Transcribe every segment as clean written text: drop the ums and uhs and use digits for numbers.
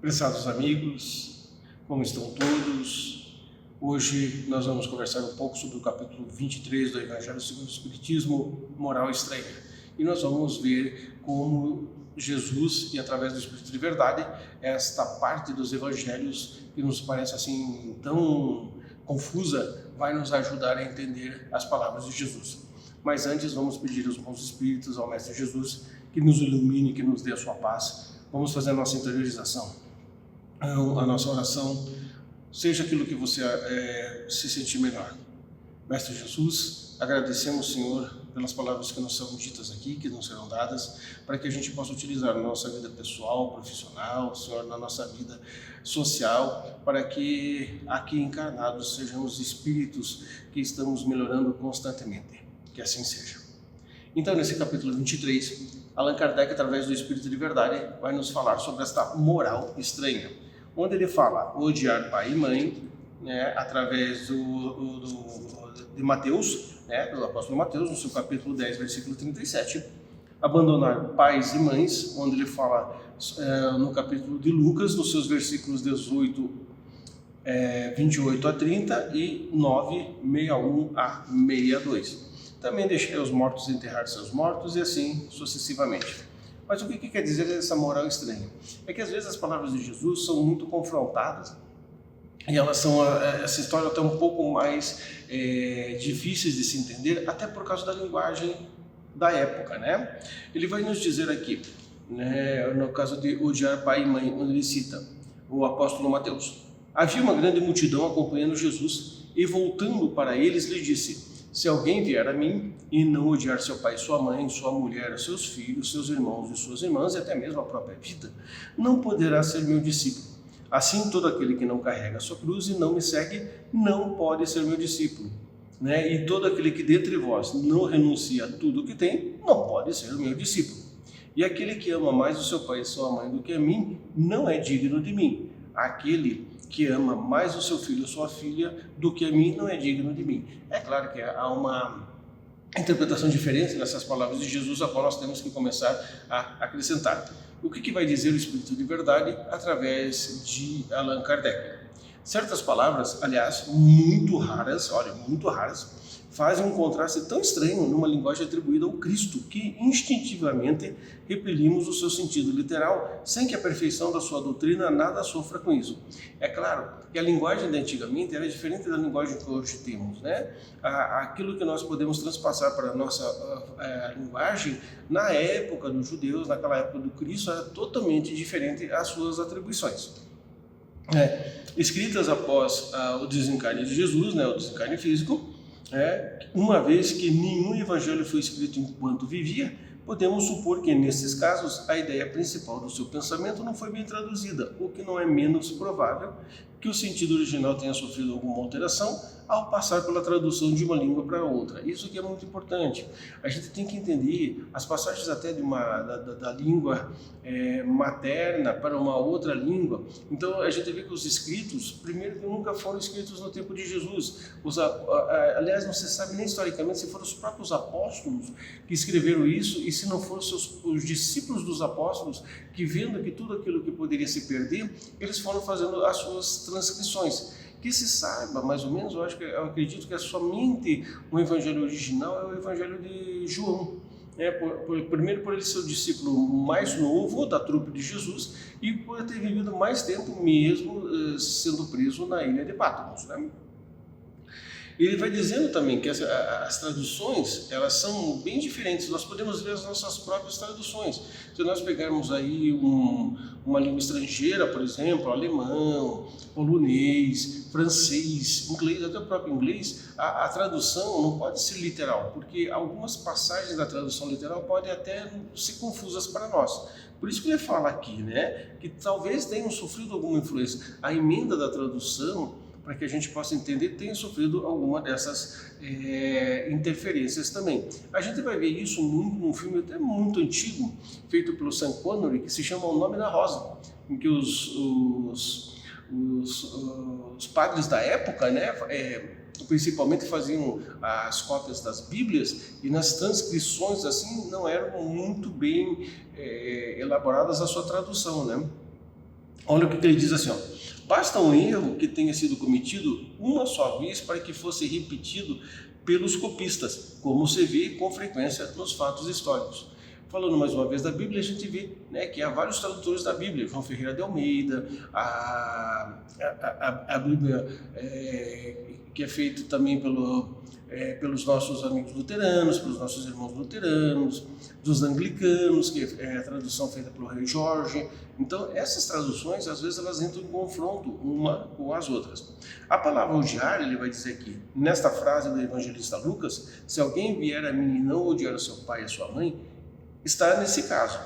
Prezados amigos, como estão todos? Hoje nós vamos conversar um pouco sobre o capítulo 23 do Evangelho segundo o Espiritismo, Moral Estranha. E nós vamos ver como Jesus, e através do Espírito de Verdade, esta parte dos Evangelhos que nos parece assim tão confusa, vai nos ajudar a entender as palavras de Jesus. Mas antes vamos pedir aos bons Espíritos, ao Mestre Jesus, que nos ilumine, que nos dê a sua paz. Vamos fazer a nossa interiorização. A nossa oração, seja aquilo que você se sentir melhor. Mestre Jesus, agradecemos, Senhor, pelas palavras que nos são ditas aqui, que nos serão dadas, para que a gente possa utilizar na nossa vida pessoal, profissional, Senhor, na nossa vida social, para que aqui encarnados sejamos espíritos que estamos melhorando constantemente. Que assim seja. Então, nesse capítulo 23, Allan Kardec, através do Espírito de Verdade, vai nos falar sobre esta moral estranha, onde ele fala odiar pai e mãe, né, através de Mateus, né, do apóstolo Mateus, no seu capítulo 10, versículo 37, abandonar pais e mães, onde ele fala no capítulo de Lucas, nos seus versículos 28 a 30 e 9, 61 a 62. Também deixei os mortos enterrar seus mortos e assim sucessivamente. Mas o que quer dizer essa moral estranha? É que às vezes as palavras de Jesus são muito confrontadas e elas são, essa história até um pouco mais difíceis de se entender, até por causa da linguagem da época, né? Ele vai nos dizer aqui, né, no caso de odiar pai e mãe, onde ele cita o apóstolo Mateus. Havia uma grande multidão acompanhando Jesus e voltando para eles lhe disse: se alguém vier a mim e não odiar seu pai, sua mãe, sua mulher, seus filhos, seus irmãos e suas irmãs, e até mesmo a própria vida, não poderá ser meu discípulo. Assim, todo aquele que não carrega a sua cruz e não me segue, não pode ser meu discípulo. Né? E todo aquele que dentre vós não renuncia a tudo o que tem, não pode ser meu discípulo. E aquele que ama mais o seu pai e sua mãe do que a mim, não é digno de mim. Aquele que ama mais o seu filho ou sua filha do que a mim, não é digno de mim. É claro que há uma interpretação diferente nessas palavras de Jesus, a qual nós temos que começar a acrescentar. O que vai dizer o Espírito de Verdade através de Allan Kardec? Certas palavras, aliás, muito raras, fazem um contraste tão estranho numa linguagem atribuída ao Cristo, que instintivamente repelimos o seu sentido literal, sem que a perfeição da sua doutrina nada sofra com isso. É claro que a linguagem de antigamente era diferente da linguagem que hoje temos, né? Aquilo que nós podemos transpassar para a nossa linguagem, na época dos judeus, naquela época do Cristo, era totalmente diferente as suas atribuições. Escritas após o desencarne de Jesus, né, o desencarne físico, uma vez que nenhum evangelho foi escrito enquanto vivia, podemos supor que, nesses casos, a ideia principal do seu pensamento não foi bem traduzida, o que não é menos provável que o sentido original tenha sofrido alguma alteração ao passar pela tradução de uma língua para outra. Isso que é muito importante. A gente tem que entender as passagens até da língua materna para uma outra língua. Então, a gente vê que os escritos, primeiro, que nunca foram escritos no tempo de Jesus. Aliás, não se sabe nem historicamente se foram os próprios apóstolos que escreveram isso e se não foram os discípulos dos apóstolos que, vendo que tudo aquilo que poderia se perder, eles foram fazendo as suas transcrições. Que se saiba, mais ou menos, eu acredito que é somente o evangelho original é o evangelho de João. Primeiro por ele ser o discípulo mais novo da trupe de Jesus e por ter vivido mais tempo mesmo sendo preso na ilha de Patmos, né? Ele vai dizendo também que as traduções, elas são bem diferentes. Nós podemos ver as nossas próprias traduções. Se nós pegarmos aí uma língua estrangeira, por exemplo, alemão, polonês, francês, inglês, até o próprio inglês, a tradução não pode ser literal, porque algumas passagens da tradução literal podem até ser confusas para nós. Por isso que ele fala aqui, né, que talvez tenham sofrido alguma influência. A emenda da tradução, para que a gente possa entender, tem sofrido alguma dessas interferências também. A gente vai ver isso muito num filme até muito antigo, feito pelo Sean Connery, que se chama O Nome da Rosa, em que os padres da época, né, principalmente faziam as cópias das Bíblias, e nas transcrições assim não eram muito bem elaboradas a sua tradução, né? Olha o que ele diz assim, ó: basta um erro que tenha sido cometido uma só vez para que fosse repetido pelos copistas, como se vê com frequência nos fatos históricos. Falando mais uma vez da Bíblia, a gente vê, né, que há vários tradutores da Bíblia, João Ferreira de Almeida, a Bíblia que é feita também pelos nossos amigos luteranos, pelos nossos irmãos luteranos, dos anglicanos, que é a tradução feita pelo Rei Jorge. Então, essas traduções, às vezes, elas entram em confronto uma com as outras. A palavra odiar, ele vai dizer aqui, nesta frase do evangelista Lucas: se alguém vier a mim e não odiar o seu pai e a sua mãe, está nesse caso.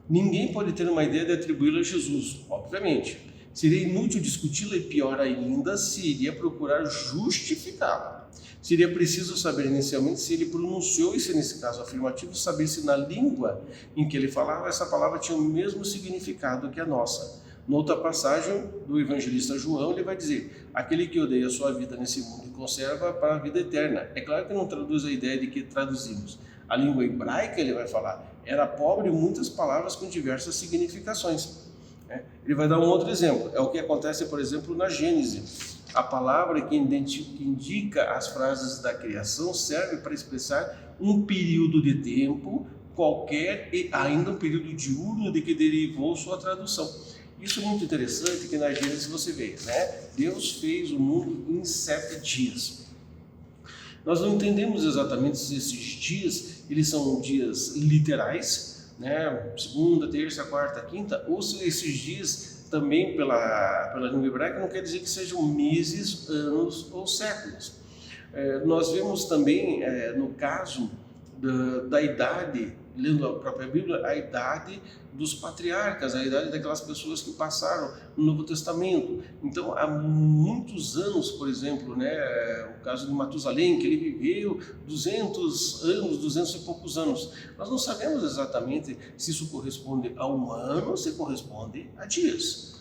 Ninguém pode ter uma ideia de atribuí-la a Jesus, obviamente. Seria inútil discuti-la e, pior ainda, se iria procurar justificá-la. Seria preciso saber inicialmente se ele pronunciou, e se nesse caso afirmativo, saber se na língua em que ele falava, essa palavra tinha o mesmo significado que a nossa. Noutra passagem do evangelista João, ele vai dizer: aquele que odeia a sua vida nesse mundo e conserva para a vida eterna. É claro que não traduz a ideia de que traduzimos. A língua hebraica, ele vai falar, era pobre em muitas palavras com diversas significações. Ele vai dar um outro exemplo, é o que acontece, por exemplo, na Gênesis. A palavra que indica as frases da criação serve para expressar um período de tempo qualquer e ainda um período diurno de que derivou sua tradução. Isso é muito interessante, que na Gênesis você vê, né? Deus fez o mundo em 7 dias. Nós não entendemos exatamente se esses dias, eles são dias literais, né? Segunda, terça, quarta, quinta, ou se esses dias também pela língua hebraica não quer dizer que sejam meses, anos ou séculos. Nós vemos também, no caso da idade, lendo a própria Bíblia, a idade dos patriarcas, a idade daquelas pessoas que passaram no Novo Testamento. Então, há muitos anos, por exemplo, né, o caso de Matusalém, que ele viveu 200 anos, 200 e poucos anos. Nós não sabemos exatamente se isso corresponde a um ano ou se corresponde a dias.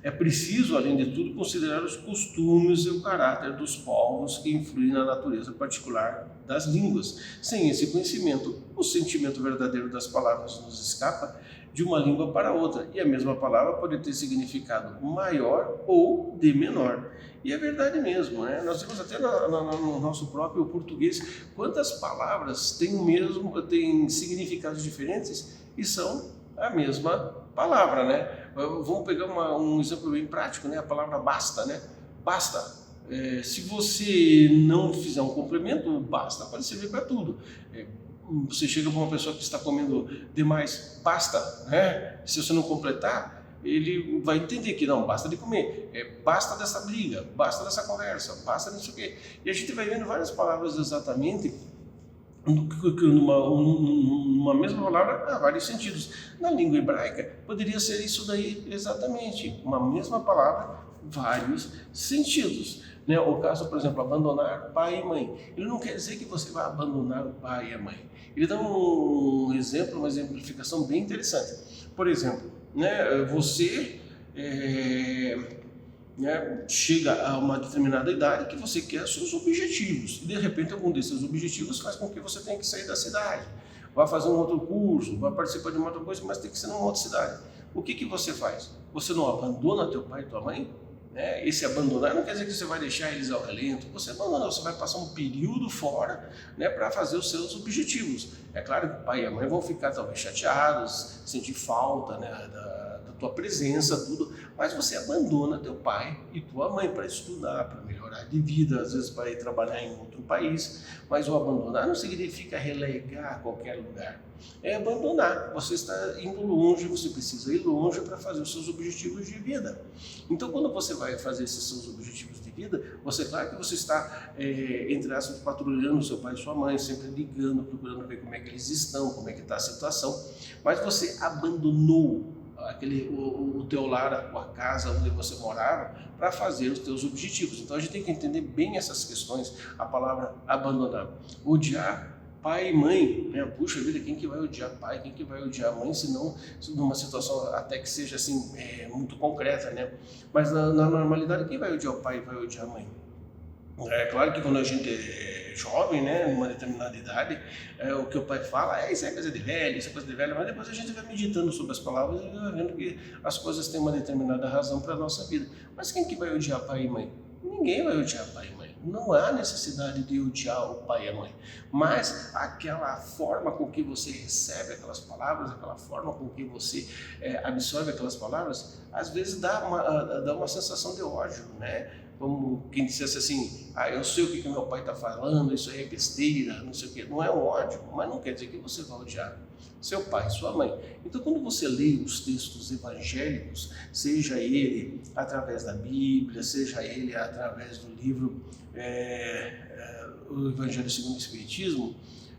É preciso, além de tudo, considerar os costumes e o caráter dos povos que influem na natureza particular das línguas. Sem esse conhecimento, o sentimento verdadeiro das palavras nos escapa de uma língua para outra, e a mesma palavra pode ter significado maior ou de menor. E é verdade mesmo, né? Nós vemos até no nosso próprio português quantas palavras têm significados diferentes e são a mesma palavra, né? Vamos pegar um exemplo bem prático, né? A palavra basta, né? Basta. Se você não fizer um complemento, basta pode servir para tudo. Você chega para uma pessoa que está comendo demais, basta, né? Se você não completar, ele vai entender que não, basta de comer, basta dessa briga, basta dessa conversa, basta disso aqui. E a gente vai vendo várias palavras exatamente numa mesma palavra há vários sentidos. Na língua hebraica poderia ser isso daí exatamente, uma mesma palavra, vários sentidos, né? O caso, por exemplo, abandonar pai e mãe, ele não quer dizer que você vai abandonar o pai e a mãe. Ele dá um exemplo, uma exemplificação bem interessante. Por exemplo, né, você chega a uma determinada idade que você quer seus objetivos, e de repente algum desses objetivos faz com que você tenha que sair da cidade, vai fazer um outro curso, vai participar de uma outra coisa, mas tem que ser numa outra cidade. O que você faz? Você não abandona teu pai e tua mãe? Esse abandonar não quer dizer que você vai deixar eles ao relento, você abandona, você vai passar um período fora, né, para fazer os seus objetivos. É claro que o pai e a mãe vão ficar talvez chateados, sentir falta, né, da tua presença, tudo, mas você abandona teu pai e tua mãe para estudar, para melhorar de vida, às vezes para ir trabalhar em outro país, mas o abandonar não significa relegar a qualquer lugar, é abandonar, você está indo longe, você precisa ir longe para fazer os seus objetivos de vida. Então, quando você vai fazer esses seus objetivos de vida, claro que você está, entre aspas, patrulhando seu pai e sua mãe, sempre ligando, procurando ver como é que eles estão, como é que está a situação, mas você abandonou o teu lar, a tua casa, onde você morava, para fazer os teus objetivos. Então a gente tem que entender bem essas questões, a palavra abandonar. Odiar pai e mãe, né? Puxa vida, quem que vai odiar pai, quem que vai odiar mãe, se não numa situação até que seja assim, muito concreta, né? Mas na normalidade, quem vai odiar o pai e vai odiar a mãe? É claro que quando a gente é jovem, né, numa determinada idade, o que o pai fala, isso é coisa de velho, isso é coisa de velho, mas depois a gente vai meditando sobre as palavras e vai vendo que as coisas têm uma determinada razão para a nossa vida. Mas quem que vai odiar pai e mãe? Ninguém vai odiar pai e mãe. Não há necessidade de odiar o pai e a mãe, mas aquela forma com que você recebe aquelas palavras, aquela forma com que você absorve aquelas palavras, às vezes dá uma sensação de ódio, né? Como quem dissesse assim, eu sei o que meu pai está falando, isso aí é besteira, não sei o que. Não é um ódio, mas não quer dizer que você vai odiar seu pai, sua mãe. Então, quando você lê os textos evangélicos, seja ele através da Bíblia, seja ele através do livro o Evangelho segundo o Espiritismo,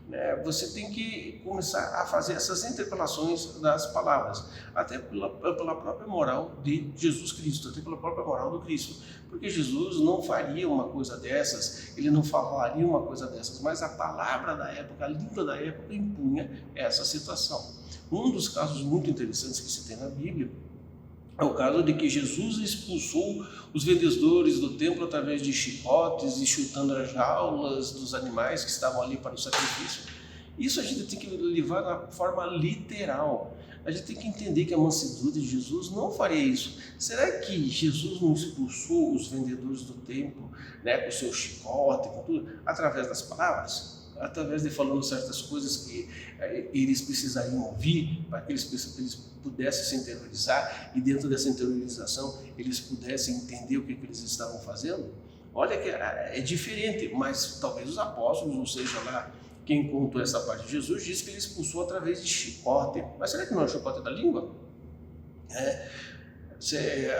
né, você tem que começar a fazer essas interpelações das palavras, até pela própria moral de Jesus Cristo, até pela própria moral do Cristo, porque Jesus não faria uma coisa dessas, ele não falaria uma coisa dessas, mas a palavra da época, a língua da época impunha essa situação. Um dos casos muito interessantes que se tem na Bíblia é o caso de que Jesus expulsou os vendedores do templo através de chicotes e chutando as jaulas dos animais que estavam ali para o sacrifício. Isso a gente tem que levar na forma literal. A gente tem que entender que a mansidão de Jesus não faria isso. Será que Jesus não expulsou os vendedores do templo, né, com o seu chicote, com tudo, através das palavras? Através de falando certas coisas que eles precisariam ouvir, para que eles pudessem se interiorizar e dentro dessa interiorização eles pudessem entender o que eles estavam fazendo? Olha que é diferente, mas talvez os apóstolos, ou seja lá quem contou essa parte de Jesus, disse que ele expulsou através de chicote. Mas será que não é o chicote da língua?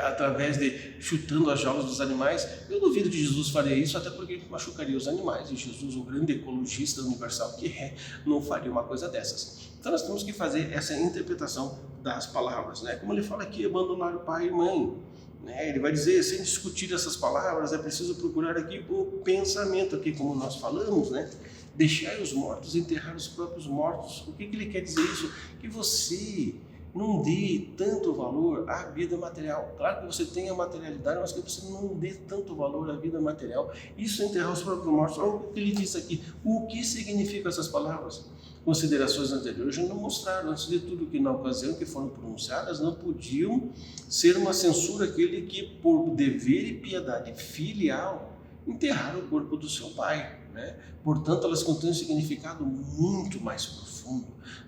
Através de chutando as jaulas dos animais? Eu duvido que Jesus faria isso, até porque machucaria os animais, e Jesus, o grande ecologista universal que não faria uma coisa dessas. Então nós temos que fazer essa interpretação das palavras, né? Como ele fala aqui, abandonar o pai e mãe, né? Ele vai dizer, sem discutir essas palavras, é preciso procurar aqui o pensamento, aqui como nós falamos, né? Deixai os mortos enterrar os próprios mortos. O que ele quer dizer isso? Que você não dê tanto valor à vida material. Claro que você tem a materialidade, mas que você não dê tanto valor à vida material. Isso é enterrar os próprios mortos. Olha o que ele diz aqui. O que significam essas palavras? Considerações anteriores já não mostraram, antes de tudo, que na ocasião que foram pronunciadas não podiam ser uma censura aquele que, por dever e piedade filial, enterrar o corpo do seu pai, né? Portanto, elas contêm um significado muito mais profundo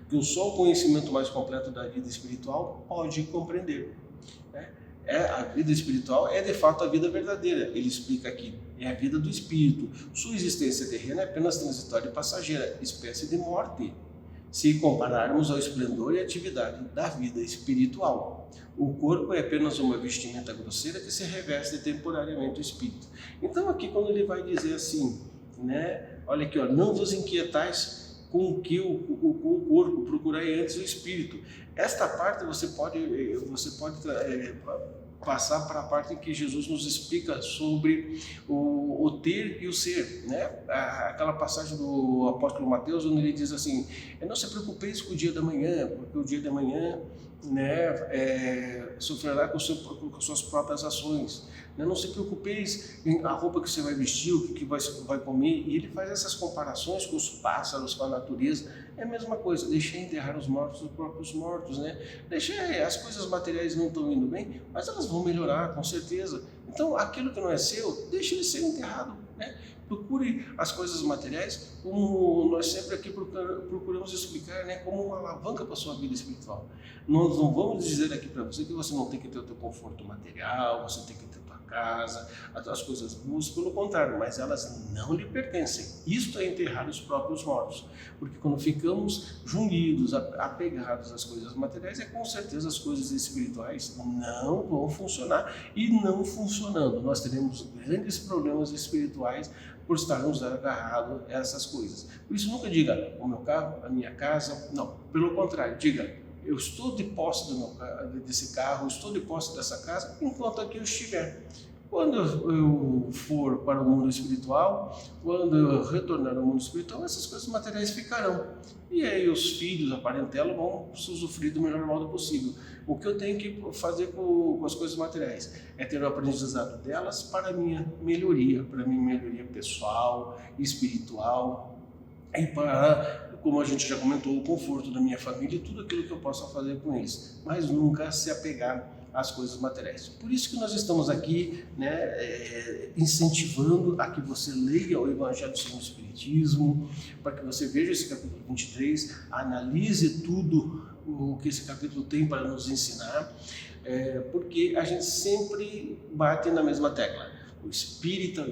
que só o conhecimento mais completo da vida espiritual pode compreender, né? A vida espiritual é de fato a vida verdadeira. Ele explica aqui, é a vida do espírito. Sua existência terrena é apenas transitória e passageira, espécie de morte, se compararmos ao esplendor e atividade da vida espiritual. O corpo é apenas uma vestimenta grosseira que se reveste temporariamente o espírito. Então aqui quando ele vai dizer assim, né, olha aqui, não vos inquietais com o corpo, procurai antes o espírito. Esta parte você pode passar para a parte em que Jesus nos explica sobre o ter e o ser, né? Aquela passagem do apóstolo Mateus, onde ele diz assim, não se preocupeis com o dia da manhã, porque o dia da manhã, né, sofrerá com suas próprias ações. Não se preocupeis em a roupa que você vai vestir, o que vai comer. E ele faz essas comparações com os pássaros, com a natureza. É a mesma coisa, deixei enterrar os mortos, os próprios mortos, né? As coisas materiais não estão indo bem, mas elas vão melhorar, com certeza. Então, aquilo que não é seu, deixe ele ser enterrado, né? Procure as coisas materiais, como nós sempre aqui procuramos explicar, né, como uma alavanca para a sua vida espiritual. Nós não vamos dizer aqui para você que você não tem que ter o teu conforto material, você tem que ter a tua casa, as coisas boas, pelo contrário, mas elas não lhe pertencem. Isto é enterrar os próprios mortos, porque quando ficamos jungidos, apegados às coisas materiais, com certeza as coisas espirituais não vão funcionar, e não funcionando, nós teremos grandes problemas espirituais por estarmos agarrados a essas coisas. Por isso nunca diga, o meu carro, a minha casa, não, pelo contrário, diga, eu estou de posse desse carro, estou de posse dessa casa, enquanto aqui eu estiver. Quando eu for para o mundo espiritual, quando eu retornar ao mundo espiritual, essas coisas materiais ficarão. E aí os filhos, a parentela, vão usufruir do melhor modo possível. O que eu tenho que fazer com as coisas materiais é ter o aprendizado delas para a minha melhoria pessoal, espiritual, e para, como a gente já comentou, o conforto da minha família e tudo aquilo que eu possa fazer com eles, mas nunca se apegar às coisas materiais. Por isso que nós estamos aqui, incentivando a que você leia o Evangelho segundo o Espiritismo, para que você veja esse capítulo 23, analise tudo o que esse capítulo tem para nos ensinar, porque a gente sempre bate na mesma tecla. O espírita, o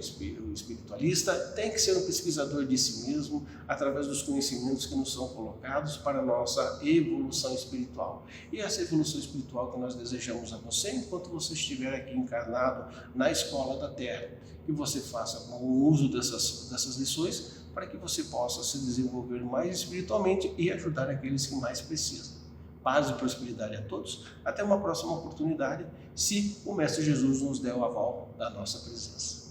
espiritualista tem que ser um pesquisador de si mesmo através dos conhecimentos que nos são colocados para a nossa evolução espiritual. E essa evolução espiritual que nós desejamos a você enquanto você estiver aqui encarnado na escola da Terra. Que você faça bom uso dessas lições para que você possa se desenvolver mais espiritualmente e ajudar aqueles que mais precisam. Paz e prosperidade a todos. Até uma próxima oportunidade, se o Mestre Jesus nos der o aval da nossa presença.